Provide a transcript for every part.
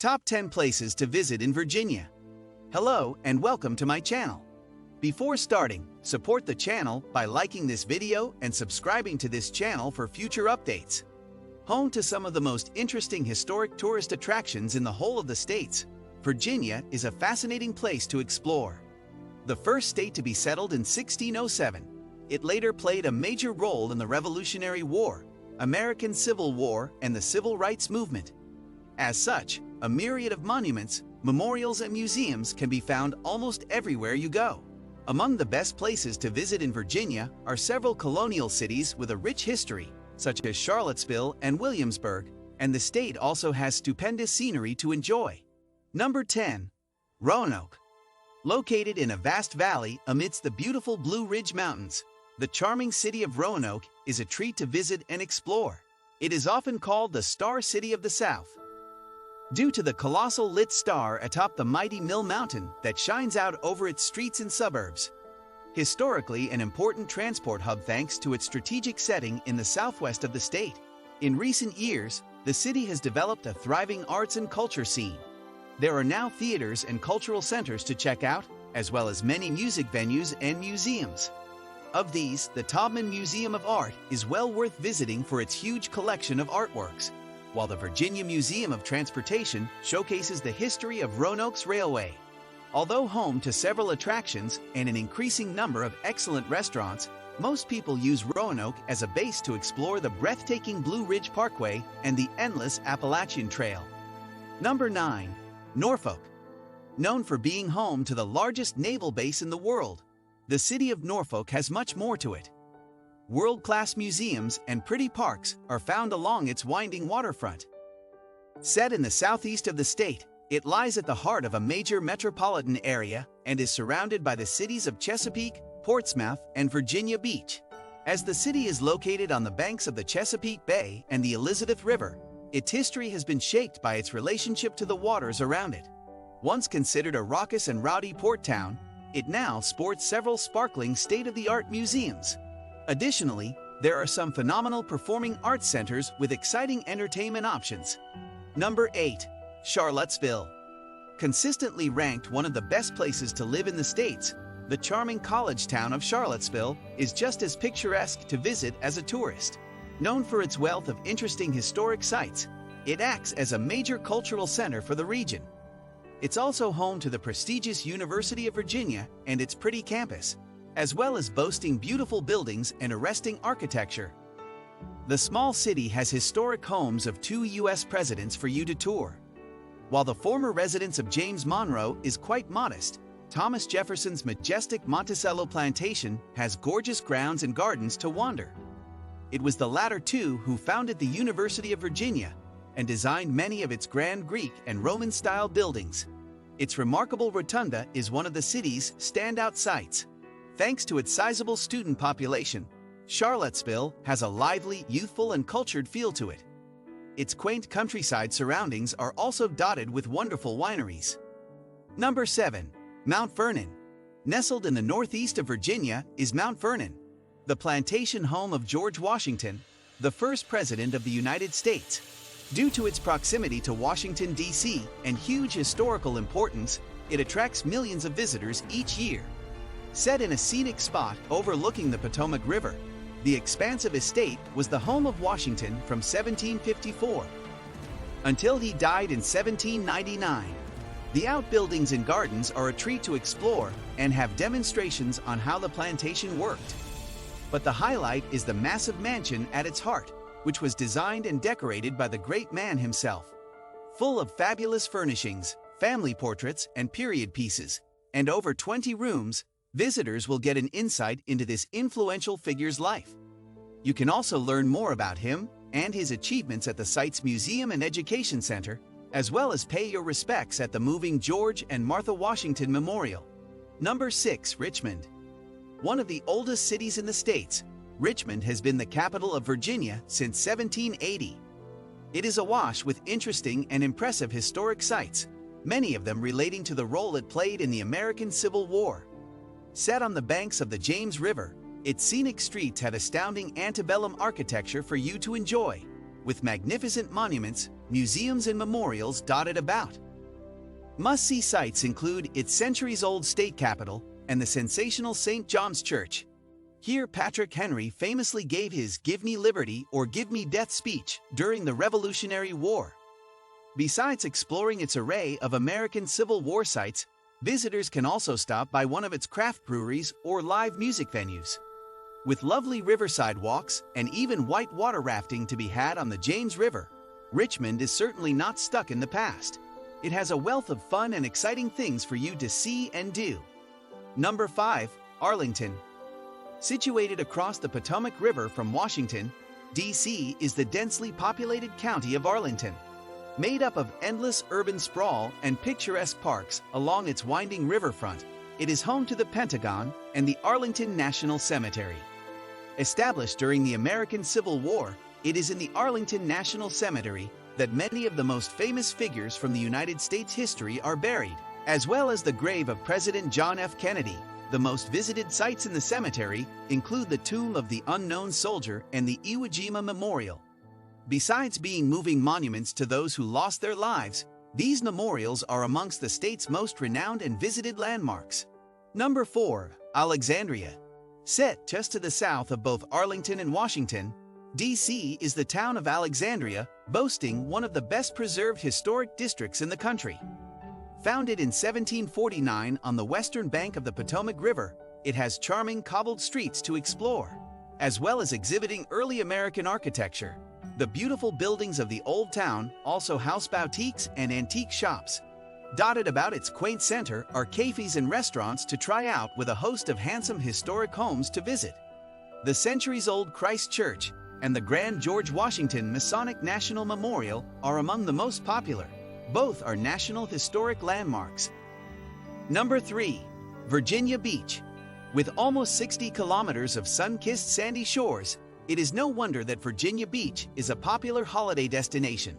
Top 10 Places to Visit in Virginia. Hello and welcome to my channel. Before starting, support the channel by liking this video and subscribing to this channel for future updates. Home to some of the most interesting historic tourist attractions in the whole of the states, Virginia is a fascinating place to explore. The first state to be settled in 1607, it later played a major role in the Revolutionary War, American Civil War, and the Civil Rights Movement. As such, a myriad of monuments, memorials, and museums can be found almost everywhere you go. Among the best places to visit in Virginia are several colonial cities with a rich history, such as Charlottesville and Williamsburg, and the state also has stupendous scenery to enjoy. Number 10. Roanoke. Located in a vast valley amidst the beautiful Blue Ridge Mountains, the charming city of Roanoke is a treat to visit and explore. It is often called the Star City of the South, due to the colossal lit star atop the mighty Mill Mountain that shines out over its streets and suburbs. Historically an important transport hub thanks to its strategic setting in the southwest of the state, in recent years, the city has developed a thriving arts and culture scene. There are now theaters and cultural centers to check out, as well as many music venues and museums. Of these, the Taubman Museum of Art is well worth visiting for its huge collection of artworks, while the Virginia Museum of Transportation showcases the history of Roanoke's railway. Although home to several attractions and an increasing number of excellent restaurants, most people use Roanoke as a base to explore the breathtaking Blue Ridge Parkway and the endless Appalachian Trail. Number 9. Norfolk. Known for being home to the largest naval base in the world, the city of Norfolk has much more to it. World-class museums and pretty parks are found along its winding waterfront. Set in the southeast of the state, it lies at the heart of a major metropolitan area and is surrounded by the cities of Chesapeake, Portsmouth, and Virginia Beach. As the city is located on the banks of the Chesapeake Bay and the Elizabeth River, its history has been shaped by its relationship to the waters around it. Once considered a raucous and rowdy port town, it now sports several sparkling state-of-the-art museums. Additionally, there are some phenomenal performing arts centers with exciting entertainment options. Number 8. Charlottesville. Consistently ranked one of the best places to live in the States, the charming college town of Charlottesville is just as picturesque to visit as a tourist. Known for its wealth of interesting historic sites, it acts as a major cultural center for the region. It's also home to the prestigious University of Virginia and its pretty campus, as well as boasting beautiful buildings and arresting architecture. The small city has historic homes of 2 U.S. presidents for you to tour. While the former residence of James Monroe is quite modest, Thomas Jefferson's majestic Monticello plantation has gorgeous grounds and gardens to wander. It was the latter two who founded the University of Virginia and designed many of its grand Greek and Roman-style buildings. Its remarkable rotunda is one of the city's standout sights. Thanks to its sizable student population, Charlottesville has a lively, youthful, and cultured feel to it. Its quaint countryside surroundings are also dotted with wonderful wineries. Number 7. Mount Vernon. Nestled in the northeast of Virginia is Mount Vernon, the plantation home of George Washington, the first president of the United States. Due to its proximity to Washington, D.C. and huge historical importance, it attracts millions of visitors each year. Set in a scenic spot overlooking the Potomac River, the expansive estate was the home of Washington from 1754 until he died in 1799. The outbuildings and gardens are a treat to explore and have demonstrations on how the plantation worked. But the highlight is the massive mansion at its heart, which was designed and decorated by the great man himself. Full of fabulous furnishings, family portraits, and period pieces, and over 20 rooms, visitors will get an insight into this influential figure's life. You can also learn more about him and his achievements at the site's Museum and Education Center, as well as pay your respects at the moving George and Martha Washington Memorial. Number 6. Richmond. One of the oldest cities in the States, Richmond has been the capital of Virginia since 1780. It is awash with interesting and impressive historic sites, many of them relating to the role it played in the American Civil War. Set on the banks of the James River, its scenic streets have astounding antebellum architecture for you to enjoy. with magnificent monuments, museums, and memorials dotted about. Must-see sites include its centuries-old state capitol and the sensational St. John's Church. Here, Patrick Henry famously gave his "Give me liberty or give me death" speech during the Revolutionary War. Besides exploring its array of American Civil War sites, visitors can also stop by one of its craft breweries or live music venues. With lovely riverside walks and even white water rafting to be had on the James River, Richmond is certainly not stuck in the past. It has a wealth of fun and exciting things for you to see and do. Number 5. Arlington. Situated across the Potomac River from Washington, D.C. is the densely populated county of Arlington. Made up of endless urban sprawl and picturesque parks along its winding riverfront, it is home to the Pentagon and the Arlington National Cemetery. Established during the American Civil War, it is in the Arlington National Cemetery that many of the most famous figures from the United States history are buried, as well as the grave of President John F. Kennedy. The most visited sites in the cemetery include the tomb of the unknown soldier and the Iwo Jima Memorial. Besides being moving monuments to those who lost their lives, these memorials are amongst the state's most renowned and visited landmarks. Number 4. Alexandria. Set just to the south of both Arlington and Washington, D.C. is the town of Alexandria, boasting one of the best preserved historic districts in the country. Founded in 1749 on the western bank of the Potomac River, it has charming cobbled streets to explore, as well as exhibiting early American architecture. The beautiful buildings of the old town also house boutiques and antique shops. Dotted about its quaint center are cafes and restaurants to try out, with a host of handsome historic homes to visit. The centuries-old Christ Church and the Grand George Washington Masonic National Memorial are among the most popular. Both are National Historic Landmarks. Number 3. Virginia Beach. With almost 60 kilometers of sun-kissed sandy shores, it is no wonder that Virginia Beach is a popular holiday destination.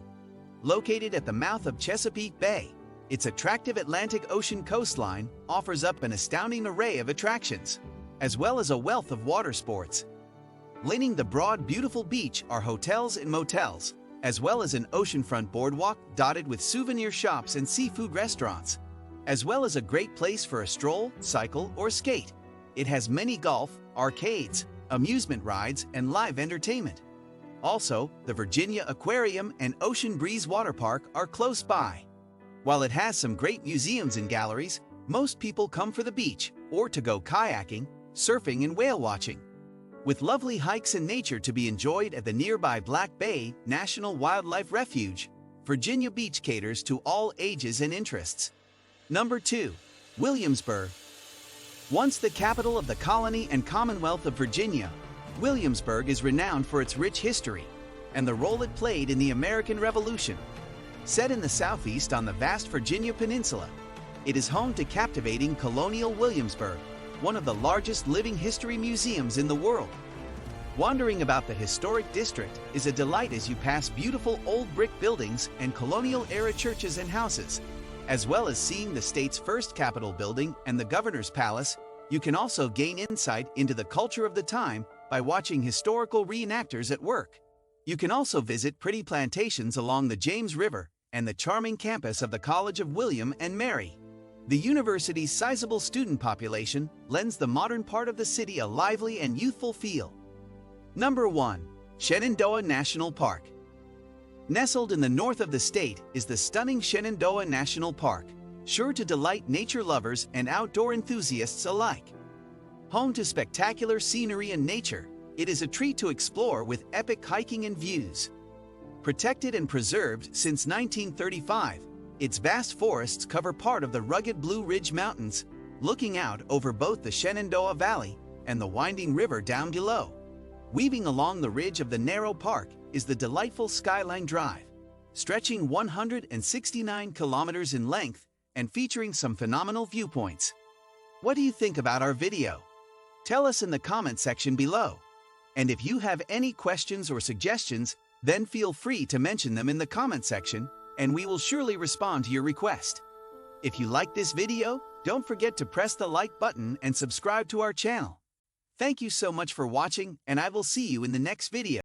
Located at the mouth of Chesapeake Bay, its attractive Atlantic Ocean coastline offers up an astounding array of attractions, as well as a wealth of water sports. Lining the broad, beautiful beach are hotels and motels, as well as an oceanfront boardwalk dotted with souvenir shops and seafood restaurants, as well as a great place for a stroll, cycle, or skate. It has many golf, arcades, amusement rides, and live entertainment. Also, the Virginia Aquarium and Ocean Breeze Water Park are close by. While it has some great museums and galleries, most people come for the beach or to go kayaking, surfing, and whale watching. With lovely hikes and nature to be enjoyed at the nearby Black Bay National Wildlife Refuge, Virginia Beach caters to all ages and interests. Number 2. Williamsburg. Once the capital of the colony and Commonwealth of Virginia, Williamsburg is renowned for its rich history and the role it played in the American Revolution. Set in the southeast on the vast Virginia Peninsula, it is home to captivating Colonial Williamsburg, one of the largest living history museums in the world. Wandering about the historic district is a delight as you pass beautiful old brick buildings and colonial-era churches and houses. As well as seeing the state's first Capitol building and the Governor's Palace, you can also gain insight into the culture of the time by watching historical reenactors at work. You can also visit pretty plantations along the James River and the charming campus of the College of William and Mary. The university's sizable student population lends the modern part of the city a lively and youthful feel. Number 1. Shenandoah National Park. Nestled in the north of the state is the stunning Shenandoah National Park, sure to delight nature lovers and outdoor enthusiasts alike. Home to spectacular scenery and nature, it is a treat to explore with epic hiking and views. Protected and preserved since 1935, its vast forests cover part of the rugged Blue Ridge Mountains, looking out over both the Shenandoah Valley and the winding river down below. Weaving along the ridge of the narrow park is the delightful Skyline Drive, stretching 169 kilometers in length and featuring some phenomenal viewpoints. What do you think about our video? Tell us in the comment section below. And if you have any questions or suggestions, then feel free to mention them in the comment section, and we will surely respond to your request. If you like this video, don't forget to press the like button and subscribe to our channel. Thank you so much for watching, and I will see you in the next video.